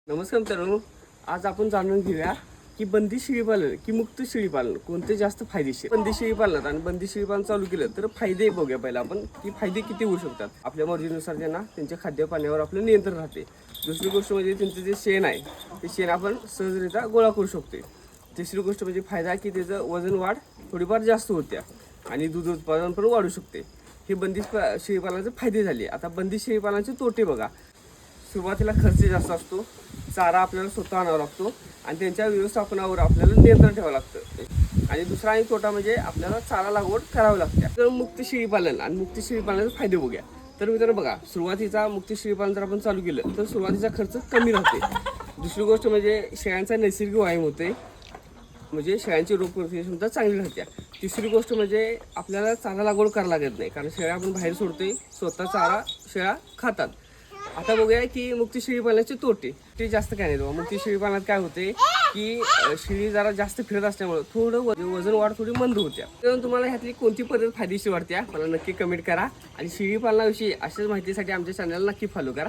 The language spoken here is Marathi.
नमस्कार मित्रांनो, आज आपण जाणून घेऊया की बंदी शेळी पालन की मुक्त शेळी पालन कोणते जास्त फायदेशीर. बंदी शेळी पालनात आणि बंदी शेळी पालन चालू केलं तर फायदे बघूया पहिला आपण की फायदे किती होऊ शकतात. आपल्या मर्जीनुसार त्यांना त्यांच्या खाद्य पाण्यावर आपलं नियंत्रण राहते. दुसरी गोष्ट म्हणजे त्यांचं जे शेण आहे ते शेण आपण सहजरित्या गोळा करू शकतो. तिसरी गोष्ट म्हणजे फायदा की त्याचं वजन वाढ थोडीफार जास्त होत्या आणि दूध उत्पादन पण वाढू शकते. हे बंदी शेळी पालनाचे फायदे झाले. आता बंदी शेळी पालनाचे तोटे बघा. सुरुवातीला खर्च जास्त असतो, चारा आपल्याला स्वतः आणावा लागतो आणि त्यांच्या व्यवस्थापनावर आपल्याला नियंत्रण ठेवावं लागतं. आणि दुसरा आणि तोटा म्हणजे आपल्याला चारा लागवड करावी लागते. तर मुक्त शेळी पालन आणि मुक्त शेळी पालनाचे फायदे बघूया. तर मित्रांनो बघा, सुरुवातीचा मुक्त शेळी पालन जर आपण चालू केलं तर सुरुवातीचा खर्च कमी राहते. दुसरी गोष्ट म्हणजे शेळ्यांचा नैसर्गिक व्यायाम होते, म्हणजे शेळ्यांची रोगप्रतिकारक क्षमता चांगली राहते. तिसरी गोष्ट म्हणजे आपल्याला चारा लागवड करायला लागत नाही, कारण शेळ्या आपण बाहेर सोडतोय, स्वतः चारा शेळ्या खातात. आता बघूया की मुक्ती शेळी पालनाचे तोटे. ते जास्त काय नाही बाबा. मुक्ती शेळी पालनात काय होते की शेळी जरा जास्त फिरत असल्यामुळे थोडं वजन वाढ थोडी मंद होत्या. तर तुम्हाला ह्यातली कोणती पद्धत फायदेशीर वाटते मला नक्की कमेंट करा आणि शेळी पालनाविषयी अशाच माहितीसाठी आमच्या चॅनलला नक्की फॉलो करा.